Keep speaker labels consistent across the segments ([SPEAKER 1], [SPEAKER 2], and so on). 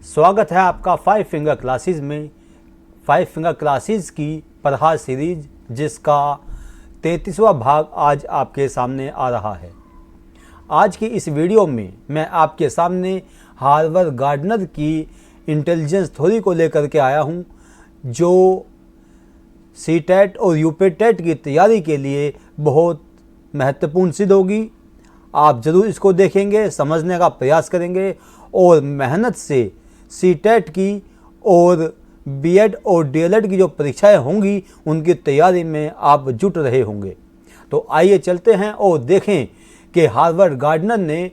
[SPEAKER 1] स्वागत है आपका फाइव फिंगर क्लासेस में। फाइव फिंगर क्लासेस की पढ़ा सीरीज जिसका 33वां भाग आज आपके सामने आ रहा है। आज की इस वीडियो में मैं आपके सामने हार्वर्ड गार्डनर की इंटेलिजेंस थ्योरी को लेकर के आया हूं, जो सीटेट और यूपीटेट की तैयारी के लिए बहुत महत्वपूर्ण सिद्ध होगी। आप ज़रूर इसको देखेंगे, समझने का प्रयास करेंगे और मेहनत से सीटेट की और बीएड और डीएलएड की जो परीक्षाएं होंगी उनकी तैयारी में आप जुट रहे होंगे। तो आइए चलते हैं और देखें कि हार्वर्ड गार्डनर ने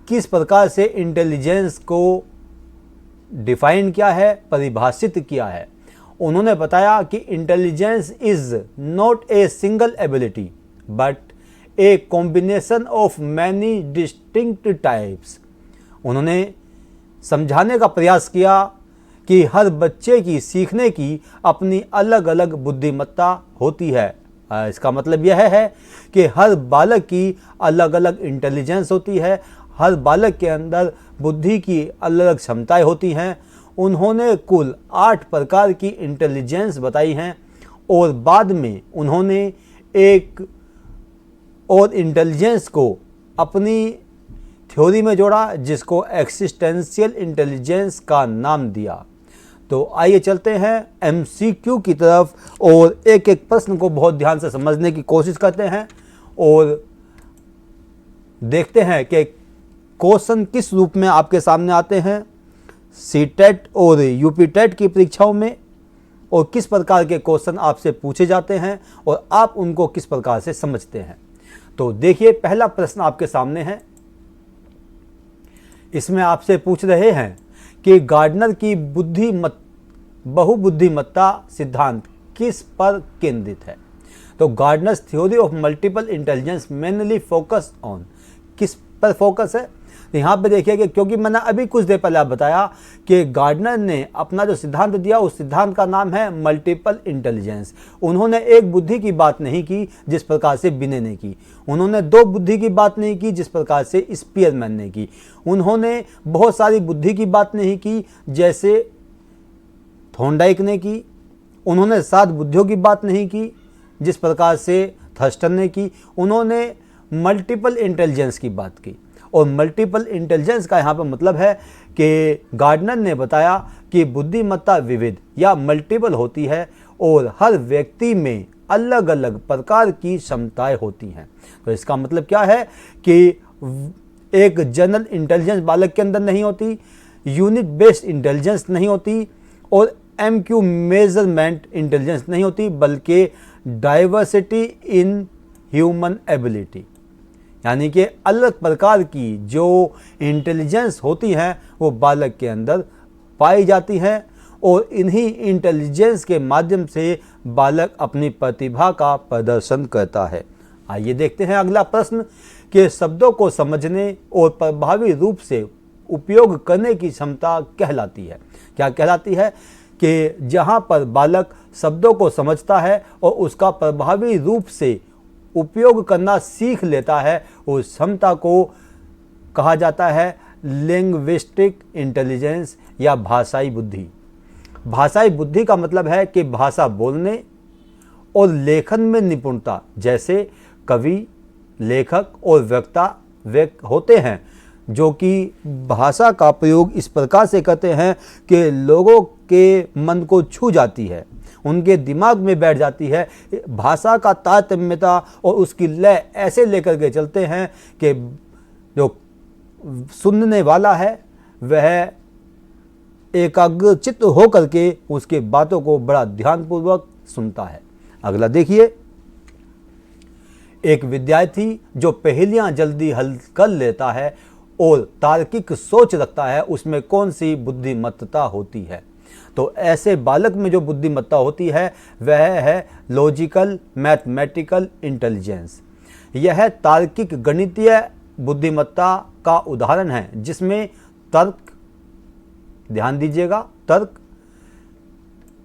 [SPEAKER 1] किस प्रकार से इंटेलिजेंस को डिफाइन किया है, परिभाषित किया है। उन्होंने बताया कि intelligence is not a single ability but a combination of many distinct types. उन्होंने समझाने का प्रयास किया कि हर बच्चे की सीखने की अपनी अलग अलग बुद्धिमत्ता होती है। इसका मतलब यह है कि हर बालक की अलग अलग इंटेलिजेंस होती है, हर बालक के अंदर बुद्धि की अलग अलग क्षमताएं होती हैं। उन्होंने कुल 8 प्रकार की इंटेलिजेंस बताई हैं और बाद में उन्होंने एक और इंटेलिजेंस को अपनी थ्योरी में जोड़ा जिसको एक्सिस्टेंशियल इंटेलिजेंस का नाम दिया। तो आइए चलते हैं एमसीक्यू की तरफ और एक एक प्रश्न को बहुत ध्यान से समझने की कोशिश करते हैं और देखते हैं कि क्वेश्चन किस रूप में आपके सामने आते हैं सीटेट और यूपीटेट की परीक्षाओं में, और किस प्रकार के क्वेश्चन आपसे पूछे जाते हैं और आप उनको किस प्रकार से समझते हैं। तो देखिए, पहला प्रश्न आपके सामने है। इसमें आपसे पूछ रहे हैं कि गार्डनर की बहुबुद्धिमत्ता सिद्धांत किस पर केंद्रित है। तो Gardner's theory of multiple intelligence mainly focus on, किस पर फोकस है। तो यहाँ पे देखिए कि क्योंकि मैंने अभी कुछ देर पहले आप बताया कि गार्डनर ने अपना जो सिद्धांत दिया उस सिद्धांत का नाम है मल्टीपल इंटेलिजेंस। उन्होंने एक बुद्धि की बात नहीं की जिस प्रकार से बिने ने की, उन्होंने 2 बुद्धि की बात नहीं की जिस प्रकार से स्पीयरमैन ने की, उन्होंने बहुत सारी बुद्धि की बात नहीं की जैसे थॉर्नडाइक ने की, उन्होंने 7 बुद्धियों की बात नहीं की जिस प्रकार से थर्स्टन ने की, उन्होंने मल्टीपल इंटेलिजेंस की बात की। और मल्टीपल इंटेलिजेंस का यहाँ पर मतलब है कि गार्डनर ने बताया कि बुद्धिमत्ता विविध या मल्टीपल होती है और हर व्यक्ति में अलग अलग प्रकार की क्षमताएं होती हैं। तो इसका मतलब क्या है कि एक जनरल इंटेलिजेंस बालक के अंदर नहीं होती, यूनिट बेस्ड इंटेलिजेंस नहीं होती और एमक्यू मेजरमेंट इंटेलिजेंस नहीं होती, बल्कि डाइवर्सिटी इन ह्यूमन एबिलिटी, यानी कि अलग प्रकार की जो इंटेलिजेंस होती हैं वो बालक के अंदर पाई जाती हैं और इन्हीं इंटेलिजेंस के माध्यम से बालक अपनी प्रतिभा का प्रदर्शन करता है। आइए देखते हैं अगला प्रश्न कि शब्दों को समझने और प्रभावी रूप से उपयोग करने की क्षमता कहलाती है। क्या कहलाती है कि जहाँ पर बालक शब्दों को समझता है और उसका प्रभावी रूप से उपयोग करना सीख लेता है, उस क्षमता को कहा जाता है लिंग्विस्टिक इंटेलिजेंस या भाषाई बुद्धि। भाषाई बुद्धि का मतलब है कि भाषा बोलने और लेखन में निपुणता, जैसे कवि, लेखक और वक्ता होते हैं जो कि भाषा का प्रयोग इस प्रकार से करते हैं कि लोगों के मन को छू जाती है, उनके दिमाग में बैठ जाती है। भाषा का तारतम्यता और उसकी लय ऐसे लेकर के चलते हैं कि जो सुनने वाला है वह एकाग्रचित्त होकर के उसके बातों को बड़ा ध्यानपूर्वक सुनता है। अगला देखिए, एक विद्यार्थी जो पहेलियां जल्दी हल कर लेता है और तार्किक सोच रखता है, उसमें कौन सी बुद्धिमत्ता होती है। तो ऐसे बालक में जो बुद्धिमत्ता होती है वह है लॉजिकल मैथमेटिकल इंटेलिजेंस। यह तार्किक गणितीय बुद्धिमत्ता का उदाहरण है जिसमें तर्क, ध्यान दीजिएगा, तर्क,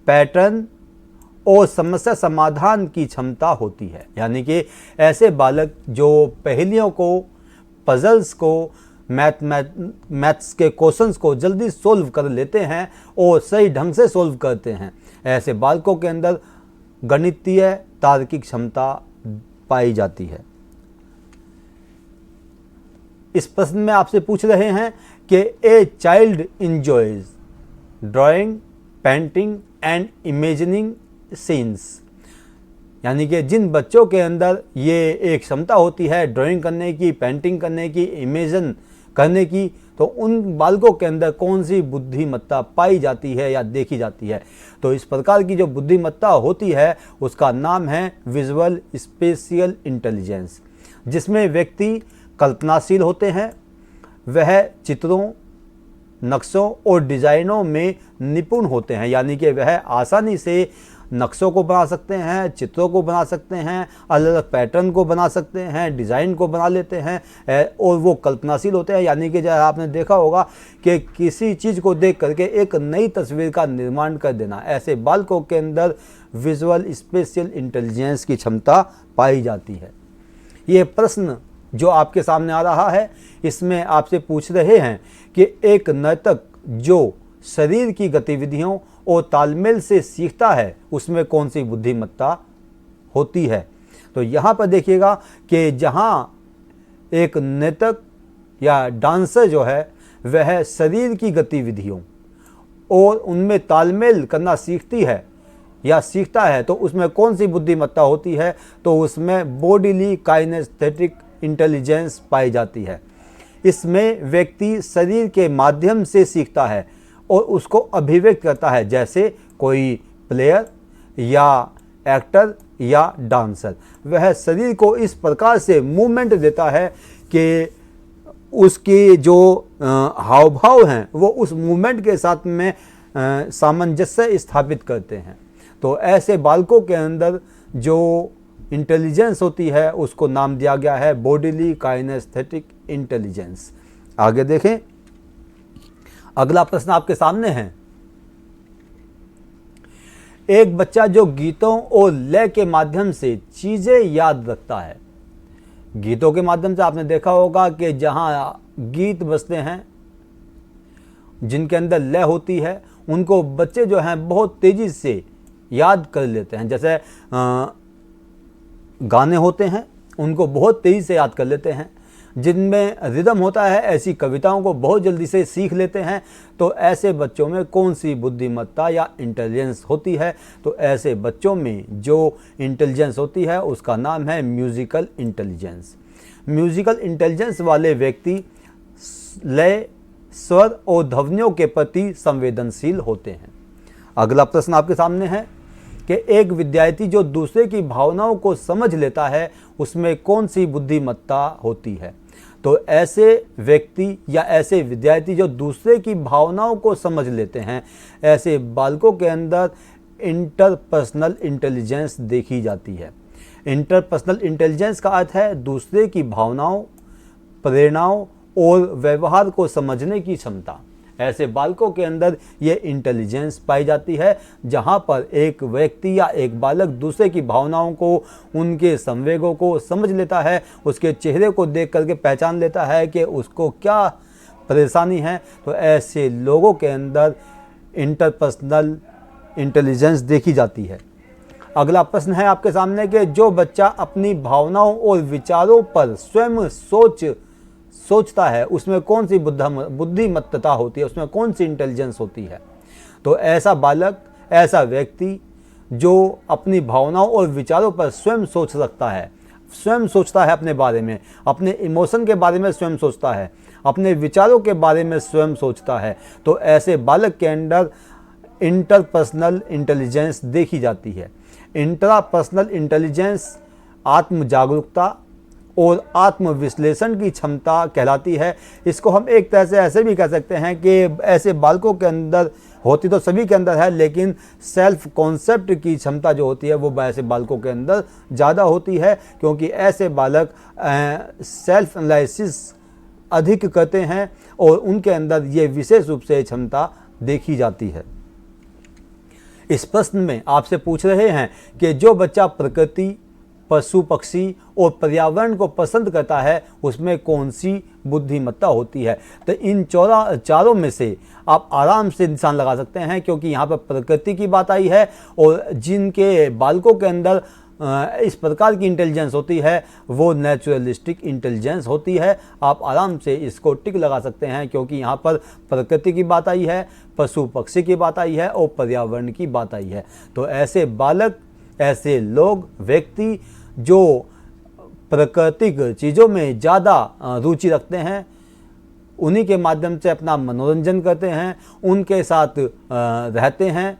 [SPEAKER 1] पैटर्न और समस्या समाधान की क्षमता होती है। यानी कि ऐसे बालक जो पहेलियों को, पजल्स को, मैथ्स के क्वेश्चंस को जल्दी सोल्व कर लेते हैं और सही ढंग से सोल्व करते हैं। ऐसे बालकों के अंदर गणितीय तार्किक क्षमता पाई जाती है। इस प्रश्न में आपसे पूछ रहे हैं कि a child enjoys drawing, painting and imagining scenes, यानी कि जिन बच्चों के अंदर ये एक क्षमता होती है ड्राइंग करने की, पेंटिंग करने की, इमेजिन करने की, तो उन बालकों के अंदर कौन सी बुद्धिमत्ता पाई जाती है या देखी जाती है। तो इस प्रकार की जो बुद्धिमत्ता होती है उसका नाम है विजुअल स्पेशियल इंटेलिजेंस, जिसमें व्यक्ति कल्पनाशील होते हैं, वह चित्रों, नक्शों और डिज़ाइनों में निपुण होते हैं, यानी कि वह आसानी से नक्शों को बना सकते हैं, चित्रों को बना सकते हैं, अलग अलग पैटर्न को बना सकते हैं, डिज़ाइन को बना लेते हैं, और वो कल्पनाशील होते हैं। यानी कि जैसे आपने देखा होगा कि किसी चीज़ को देख करके एक नई तस्वीर का निर्माण कर देना, ऐसे बालकों के अंदर विजुअल स्पेशियल इंटेलिजेंस की क्षमता पाई जाती है। ये प्रश्न जो आपके सामने आ रहा है इसमें आपसे पूछ रहे हैं कि एक नर्तक जो शरीर की गतिविधियों और तालमेल से सीखता है उसमें कौन सी बुद्धिमत्ता होती है। तो यहाँ पर देखिएगा कि जहाँ एक नर्तक या डांसर जो है वह शरीर की गतिविधियों और उनमें तालमेल करना सीखती है या सीखता है, तो उसमें कौन सी बुद्धिमत्ता होती है, तो उसमें बॉडीली काइनेस्थेटिक इंटेलिजेंस पाई जाती है। इसमें व्यक्ति शरीर के माध्यम से सीखता है और उसको अभिव्यक्त करता है, जैसे कोई प्लेयर या एक्टर या डांसर वह शरीर को इस प्रकार से मूवमेंट देता है कि उसकी जो हाव भाव हैं वो उस मूवमेंट के साथ में सामंजस्य स्थापित करते हैं। तो ऐसे बालकों के अंदर जो इंटेलिजेंस होती है उसको नाम दिया गया है बॉडीली काइनेस्थेटिक इंटेलिजेंस। आगे देखें, अगला प्रश्न आपके सामने है। एक बच्चा जो गीतों और लय के माध्यम से चीजें याद रखता है। गीतों के माध्यम से आपने देखा होगा कि जहां गीत बजते हैं जिनके अंदर लय होती है उनको बच्चे जो हैं बहुत तेजी से याद कर लेते हैं। जैसे गाने होते हैं उनको बहुत तेज़ी से याद कर लेते हैं, जिनमें रिदम होता है ऐसी कविताओं को बहुत जल्दी से सीख लेते हैं। तो ऐसे बच्चों में कौन सी बुद्धिमत्ता या इंटेलिजेंस होती है, तो ऐसे बच्चों में जो इंटेलिजेंस होती है उसका नाम है म्यूज़िकल इंटेलिजेंस। म्यूज़िकल इंटेलिजेंस वाले व्यक्ति लय, स्वर और ध्वनियों के प्रति संवेदनशील होते हैं। अगला प्रश्न आपके सामने है कि एक विद्यार्थी जो दूसरे की भावनाओं को समझ लेता है उसमें कौन सी बुद्धिमत्ता होती है। तो ऐसे व्यक्ति या ऐसे विद्यार्थी जो दूसरे की भावनाओं को समझ लेते हैं, ऐसे बालकों के अंदर इंटरपर्सनल इंटेलिजेंस देखी जाती है। इंटरपर्सनल इंटेलिजेंस का अर्थ है दूसरे की भावनाओं, प्रेरणाओं और व्यवहार को समझने की क्षमता। ऐसे बालकों के अंदर ये इंटेलिजेंस पाई जाती है जहाँ पर एक व्यक्ति या एक बालक दूसरे की भावनाओं को, उनके संवेगों को समझ लेता है, उसके चेहरे को देख करके पहचान लेता है कि उसको क्या परेशानी है। तो ऐसे लोगों के अंदर इंटरपर्सनल इंटेलिजेंस देखी जाती है। अगला प्रश्न है आपके सामने कि जो बच्चा अपनी भावनाओं और विचारों पर स्वयं सोचता है उसमें कौन सी बुद्धिमत्ता होती है, उसमें कौन सी इंटेलिजेंस होती है। तो ऐसा बालक, ऐसा व्यक्ति जो अपनी भावनाओं और विचारों पर स्वयं सोच सकता है, स्वयं सोचता है अपने बारे में, अपने इमोशन के बारे में स्वयं सोचता है, अपने विचारों के बारे में स्वयं सोचता है, तो ऐसे बालक के अंदर इंटरपर्सनल इंटेलिजेंस देखी जाती है। इंट्रापर्सनल इंटेलिजेंस आत्म जागरूकता और आत्मविश्लेषण की क्षमता कहलाती है। इसको हम एक तरह से ऐसे भी कह सकते हैं कि ऐसे बालकों के अंदर होती तो सभी के अंदर है, लेकिन सेल्फ कॉन्सेप्ट की क्षमता जो होती है वो ऐसे बालकों के अंदर ज़्यादा होती है, क्योंकि ऐसे बालक सेल्फ एनालिसिस अधिक करते हैं और उनके अंदर ये विशेष रूप से क्षमता देखी जाती है। इस प्रश्न में आपसे पूछ रहे हैं कि जो बच्चा प्रकृति, पशु पक्षी और पर्यावरण को पसंद करता है, उसमें कौन सी बुद्धिमत्ता होती है। तो इन चारों में से आप आराम से निशान लगा सकते हैं, क्योंकि यहाँ पर प्रकृति की बात आई है और जिनके बालकों के अंदर इस प्रकार की इंटेलिजेंस होती है वो नेचुरलिस्टिक इंटेलिजेंस होती है। आप आराम से इसको टिक लगा सकते हैं, क्योंकि यहाँ पर प्रकृति की बात आई है, पशु पक्षी की बात आई है और पर्यावरण की बात आई है। तो ऐसे बालक, ऐसे लोग, व्यक्ति जो प्राकृतिक चीज़ों में ज़्यादा रुचि रखते हैं, उन्हीं के माध्यम से अपना मनोरंजन करते हैं, उनके साथ रहते हैं,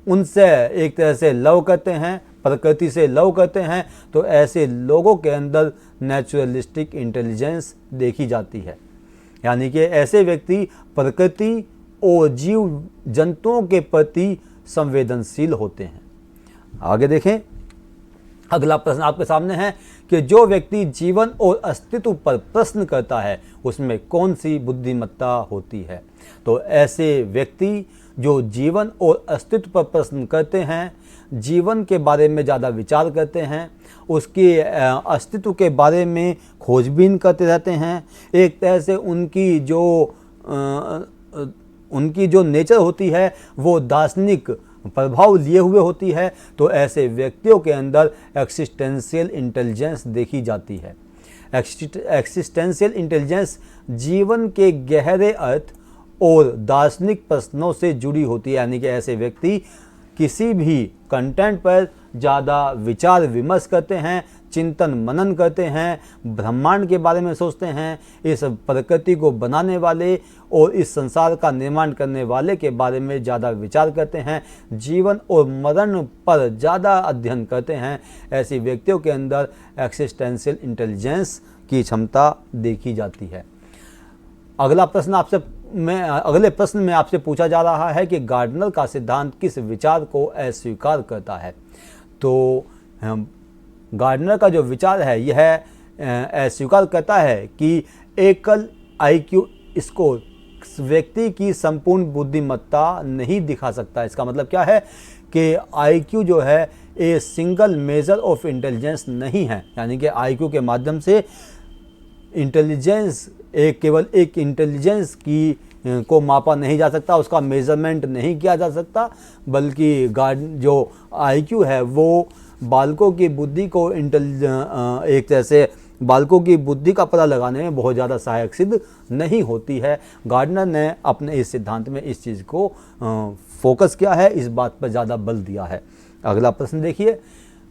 [SPEAKER 1] उनसे एक तरह से लव करते हैं, प्रकृति से लव करते हैं, तो ऐसे लोगों के अंदर नेचुरलिस्टिक इंटेलिजेंस देखी जाती है। यानी कि ऐसे व्यक्ति प्रकृति और जीव जंतुओं के प्रति संवेदनशील होते हैं। आगे देखें, अगला प्रश्न आपके सामने है कि जो व्यक्ति जीवन और अस्तित्व पर प्रश्न करता है उसमें कौन सी बुद्धिमत्ता होती है। तो ऐसे व्यक्ति जो जीवन और अस्तित्व पर प्रश्न करते हैं, जीवन के बारे में ज़्यादा विचार करते हैं, उसके अस्तित्व के बारे में खोजबीन करते रहते हैं, एक तरह से उनकी जो नेचर होती है वो दार्शनिक प्रभाव लिए हुए होती है, तो ऐसे व्यक्तियों के अंदर एक्सिस्टेंशियल इंटेलिजेंस देखी जाती है। एक्सिस्टेंशियल इंटेलिजेंस जीवन के गहरे अर्थ और दार्शनिक प्रश्नों से जुड़ी होती है। यानी कि ऐसे व्यक्ति किसी भी कंटेंट पर ज़्यादा विचार विमर्श करते हैं, चिंतन मनन करते हैं, ब्रह्मांड के बारे में सोचते हैं, इस प्रकृति को बनाने वाले और इस संसार का निर्माण करने वाले के बारे में ज़्यादा विचार करते हैं, जीवन और मरण पर ज़्यादा अध्ययन करते हैं। ऐसे व्यक्तियों के अंदर एक्सिस्टेंशियल इंटेलिजेंस की क्षमता देखी जाती है। अगले प्रश्न में आपसे पूछा जा रहा है कि गार्डनर का सिद्धांत किस विचार को अस्वीकार करता है। तो गार्डनर का जो विचार है यह अस्वीकार करता है कि एकल आईक्यू इसको व्यक्ति की संपूर्ण बुद्धिमत्ता नहीं दिखा सकता। इसका मतलब क्या है कि आईक्यू जो है a single measure of intelligence नहीं है। यानी कि आईक्यू के माध्यम से इंटेलिजेंस केवल एक इंटेलिजेंस की को मापा नहीं जा सकता, उसका मेजरमेंट नहीं किया जा सकता, बल्कि जो आईक्यू है वो बालकों की बुद्धि को एक तरह से बालकों की बुद्धि का पता लगाने में बहुत ज़्यादा सहायक सिद्ध नहीं होती है। गार्डनर ने अपने इस सिद्धांत में इस चीज़ को फोकस किया है, इस बात पर ज़्यादा बल दिया है। अगला प्रश्न देखिए,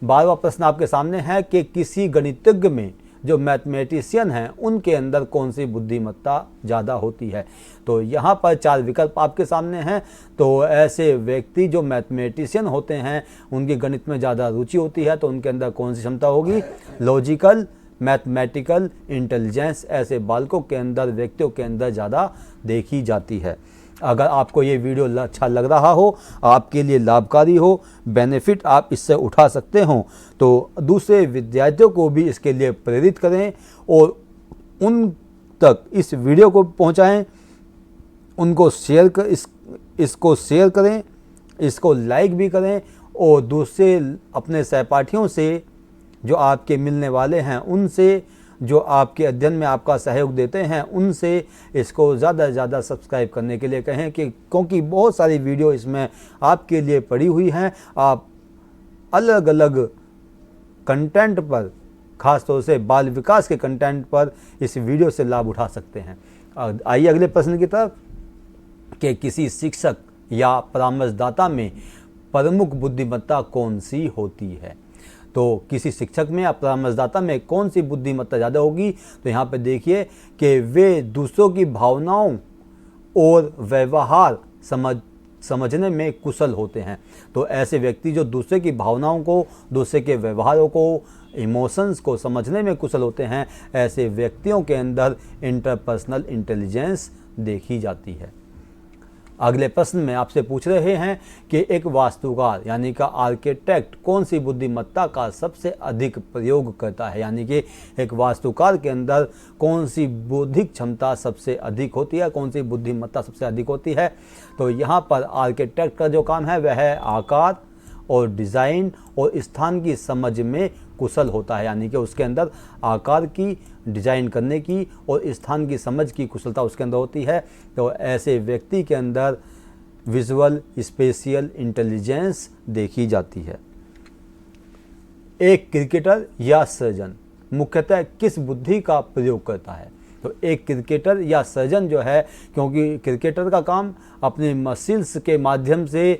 [SPEAKER 1] 12वां प्रश्न आपके सामने है कि किसी गणितज्ञ में जो मैथमेटिशियन हैं उनके अंदर कौन सी बुद्धिमत्ता ज़्यादा होती है। तो यहाँ पर 4 विकल्प आपके सामने हैं। तो ऐसे व्यक्ति जो मैथमेटिशियन होते हैं उनकी गणित में ज़्यादा रुचि होती है, तो उनके अंदर कौन सी क्षमता होगी, लॉजिकल मैथमेटिकल इंटेलिजेंस ऐसे बालकों के अंदर, व्यक्तियों के अंदर ज़्यादा देखी जाती है। अगर आपको ये वीडियो अच्छा लग रहा हो, आपके लिए लाभकारी हो, बेनिफिट आप इससे उठा सकते हो, तो दूसरे विद्यार्थियों को भी इसके लिए प्रेरित करें और उन तक इस वीडियो को पहुंचाएं, उनको इसको शेयर करें, इसको लाइक भी करें और दूसरे अपने सहपाठियों से जो आपके मिलने वाले हैं, उनसे जो आपके अध्ययन में आपका सहयोग देते हैं, उनसे इसको ज़्यादा से ज़्यादा सब्सक्राइब करने के लिए कहें क्योंकि बहुत सारी वीडियो इसमें आपके लिए पड़ी हुई हैं। आप अलग अलग कंटेंट पर, ख़ासतौर से बाल विकास के कंटेंट पर इस वीडियो से लाभ उठा सकते हैं। आइए अगले प्रश्न की तरफ कि किसी शिक्षक या परामर्शदाता में प्रमुख बुद्धिमत्ता कौन सी होती है। तो किसी शिक्षक में या परामर्शदाता में कौन सी बुद्धिमत्ता ज़्यादा होगी। तो यहाँ पे देखिए कि वे दूसरों की भावनाओं और व्यवहार समझने में कुशल होते हैं। तो ऐसे व्यक्ति जो दूसरे की भावनाओं को, दूसरे के व्यवहारों को, इमोशंस को समझने में कुशल होते हैं, ऐसे व्यक्तियों के अंदर इंटरपर्सनल इंटेलिजेंस देखी जाती है। अगले प्रश्न में आपसे पूछ रहे हैं कि एक वास्तुकार यानी का आर्किटेक्ट कौन सी बुद्धिमत्ता का सबसे अधिक प्रयोग करता है। यानी कि एक वास्तुकार के अंदर कौन सी बौद्धिक क्षमता सबसे अधिक होती है, कौन सी बुद्धिमत्ता सबसे अधिक होती है। तो यहाँ पर आर्किटेक्ट का जो काम है वह है आकार और डिज़ाइन और स्थान की समझ में कुशल होता है, यानी कि उसके अंदर आकार की डिजाइन करने की और स्थान की समझ की कुशलता उसके अंदर होती है। तो ऐसे व्यक्ति के अंदर विजुअल स्पेशियल इंटेलिजेंस देखी जाती है। एक क्रिकेटर या सर्जन मुख्यतः किस बुद्धि का प्रयोग करता है? तो एक क्रिकेटर या सर्जन जो है, क्योंकि क्रिकेटर का काम अपने मसल्स के माध्यम से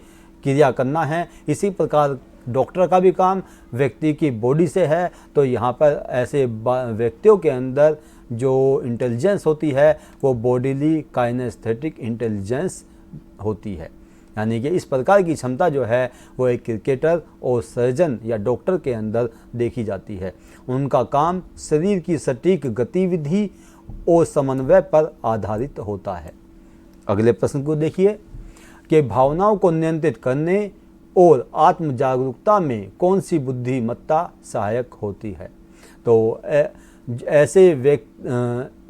[SPEAKER 1] क्रिया करना है, इसी प्रकार डॉक्टर का भी काम व्यक्ति की बॉडी से है। तो यहाँ पर ऐसे व्यक्तियों के अंदर जो इंटेलिजेंस होती है वो बॉडीली काइनेस्थेटिक इंटेलिजेंस होती है, यानी कि इस प्रकार की क्षमता जो है वो एक क्रिकेटर और सर्जन या डॉक्टर के अंदर देखी जाती है। उनका काम शरीर की सटीक गतिविधि और समन्वय पर आधारित होता है। अगले प्रश्न को देखिए कि भावनाओं को नियंत्रित करने और आत्म जागरूकता में कौन सी बुद्धिमत्ता सहायक होती है? तो ऐसे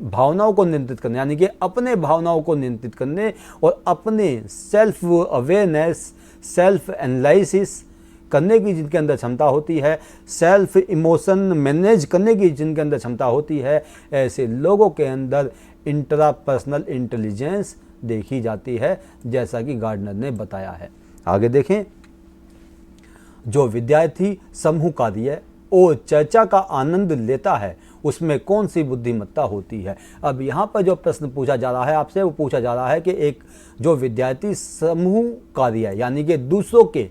[SPEAKER 1] भावनाओं को नियंत्रित करने, यानी कि अपने भावनाओं को नियंत्रित करने और अपने सेल्फ अवेयरनेस, सेल्फ एनालिसिस करने की जिनके अंदर क्षमता होती है, सेल्फ इमोशन मैनेज करने की जिनके अंदर क्षमता होती है, ऐसे लोगों के अंदर इंट्रापर्सनल इंटेलिजेंस देखी जाती है, जैसा कि गार्डनर ने बताया है। आगे देखें, जो विद्यार्थी समूह कार्य और चर्चा का आनंद लेता है उसमें कौन सी बुद्धिमत्ता होती है? अब यहाँ पर जो प्रश्न पूछा जा रहा है आपसे, वो पूछा जा रहा है कि एक जो विद्यार्थी समूह कार्य यानी कि दूसरों के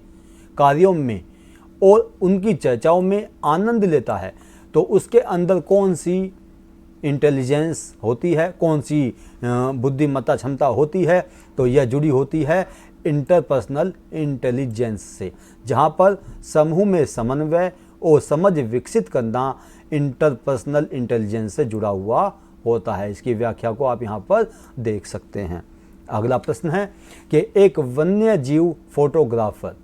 [SPEAKER 1] कार्यों में और उनकी चर्चाओं में आनंद लेता है, तो उसके अंदर कौन सी इंटेलिजेंस होती है, कौन सी बुद्धिमत्ता क्षमता होती है? तो यह जुड़ी होती है इंटरपर्सनल इंटेलिजेंस से, जहाँ पर समूह में समन्वय और समझ विकसित करना इंटरपर्सनल इंटेलिजेंस से जुड़ा हुआ होता है। इसकी व्याख्या को आप यहाँ पर देख सकते हैं। अगला प्रश्न है कि एक वन्य जीव फोटोग्राफर,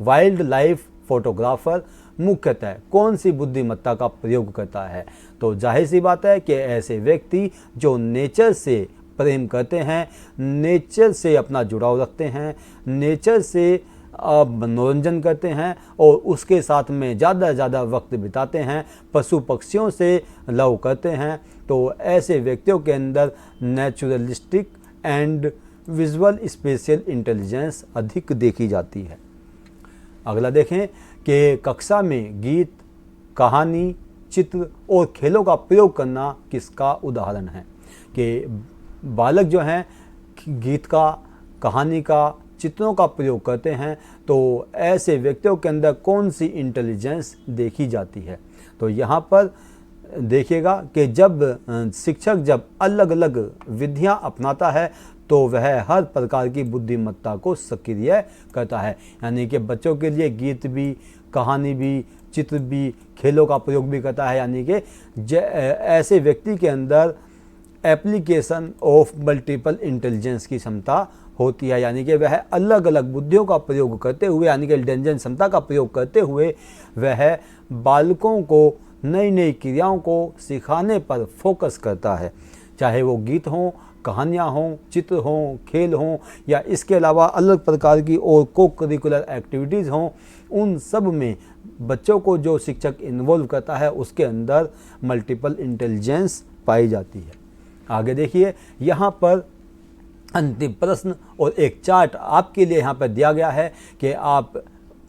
[SPEAKER 1] वाइल्ड लाइफ फोटोग्राफर मुख्यतः कौन सी बुद्धिमत्ता का प्रयोग करता है? तो जाहिर सी बात है कि ऐसे व्यक्ति जो नेचर से प्रेम करते हैं, नेचर से अपना जुड़ाव रखते हैं, नेचर से मनोरंजन करते हैं और उसके साथ में ज़्यादा से ज़्यादा वक्त बिताते हैं, पशु पक्षियों से लव करते हैं, तो ऐसे व्यक्तियों के अंदर naturalistic and visual spatial intelligence अधिक देखी जाती है। अगला देखें कि कक्षा में गीत, कहानी, चित्र और खेलों का प्रयोग करना किसका उदाहरण है? कि बालक जो हैं गीत का, कहानी का, चित्रों का प्रयोग करते हैं, तो ऐसे व्यक्तियों के अंदर कौन सी इंटेलिजेंस देखी जाती है? तो यहाँ पर देखिएगा कि जब शिक्षक जब अलग अलग विधियाँ अपनाता है तो वह हर प्रकार की बुद्धिमत्ता को सक्रिय करता है, यानी कि बच्चों के लिए गीत भी, कहानी भी, चित्र भी, खेलों का प्रयोग भी करता है, यानी कि ऐसे व्यक्ति के अंदर एप्लीकेशन ऑफ मल्टीपल इंटेलिजेंस की क्षमता होती है, यानी कि वह अलग अलग बुद्धियों का प्रयोग करते हुए, यानी कि इंटेलिजेंस क्षमता का प्रयोग करते हुए वह बालकों को नई नई क्रियाओं को सिखाने पर फोकस करता है, चाहे वो गीत हों, कहानियाँ हों, चित्र हों, खेल हों या इसके अलावा अलग प्रकार की और को करिकुलर एक्टिविटीज़ हों। उन सब में बच्चों को जो शिक्षक इन्वॉल्व करता है उसके अंदर मल्टीपल इंटेलिजेंस पाई जाती है। आगे देखिए, यहाँ पर अंतिम प्रश्न और एक चार्ट आपके लिए यहाँ पर दिया गया है कि आप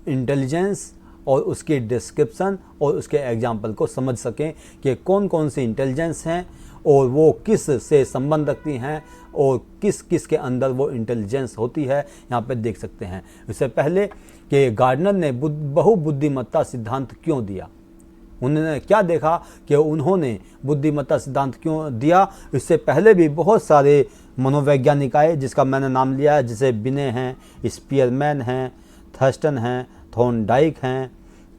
[SPEAKER 1] इंटेलिजेंस और उसकी डिस्क्रिप्शन और उसके एग्जाम्पल को समझ सकें कि कौन कौन सी इंटेलिजेंस हैं और वो किस से संबंध रखती हैं और किस किस के अंदर वो इंटेलिजेंस होती है, यहाँ पर देख सकते हैं। इससे पहले कि गार्डनर ने बहुबुद्धिमत्ता सिद्धांत क्यों दिया, उन्होंने क्या देखा कि उन्होंने बुद्धिमत्ता सिद्धांत क्यों दिया, इससे पहले भी बहुत सारे मनोवैज्ञानिक आए जिसका मैंने नाम लिया है, जैसे बिने हैं, स्पीयरमैन हैं, थर्स्टन हैं, थॉर्नडाइक हैं,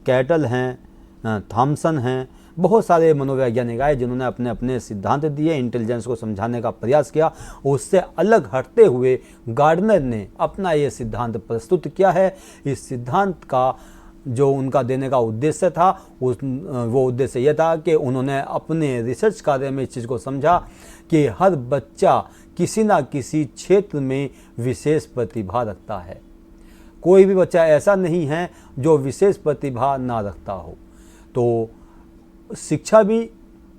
[SPEAKER 1] कैटल हैं, थॉमसन हैं, बहुत सारे मनोवैज्ञानिक आए जिन्होंने अपने अपने सिद्धांत दिए, इंटेलिजेंस को समझाने का प्रयास किया। उससे अलग हटते हुए गार्डनर ने अपना ये सिद्धांत प्रस्तुत किया है। इस सिद्धांत का जो उनका देने का उद्देश्य था वो उद्देश्य यह था कि उन्होंने अपने रिसर्च कार्य में इस चीज़ को समझा कि हर बच्चा किसी न किसी क्षेत्र में विशेष प्रतिभा रखता है, कोई भी बच्चा ऐसा नहीं है जो विशेष प्रतिभा ना रखता हो। तो शिक्षा भी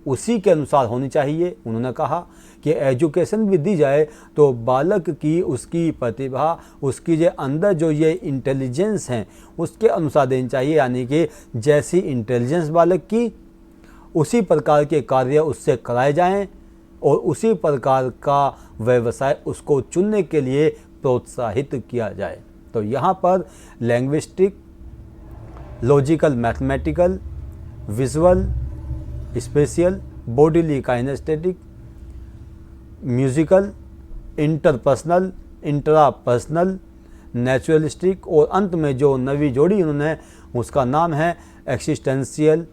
[SPEAKER 1] उसी के अनुसार होनी चाहिए। उन्होंने कहा कि एजुकेशन भी दी जाए तो बालक की उसकी प्रतिभा, उसकी जो अंदर जो ये इंटेलिजेंस हैं उसके अनुसार देनी चाहिए, यानी कि जैसी इंटेलिजेंस बालक की उसी प्रकार के कार्य उससे कराए जाएं और उसी प्रकार का व्यवसाय उसको चुनने के लिए प्रोत्साहित किया जाए। तो यहाँ पर linguistic, logical, mathematical, visual, spatial, bodily kinaesthetic, musical, interpersonal, intrapersonal, naturalistic और अंत में जो नवी जोड़ी उन्होंने उसका नाम है एक्सिस्टेंशियल।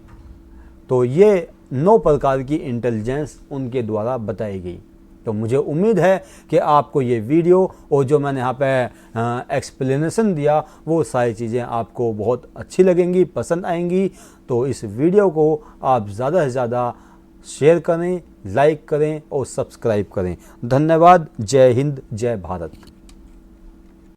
[SPEAKER 1] तो ये 9 प्रकार की इंटेलिजेंस उनके द्वारा बताई गई। तो मुझे उम्मीद है कि आपको ये वीडियो और जो मैंने यहाँ पे एक्सप्लेनेशन दिया वो सारी चीज़ें आपको बहुत अच्छी लगेंगी, पसंद आएंगी। तो इस वीडियो को आप ज़्यादा से ज़्यादा शेयर करें, लाइक करें और सब्सक्राइब करें। धन्यवाद। जय हिंद, जय भारत।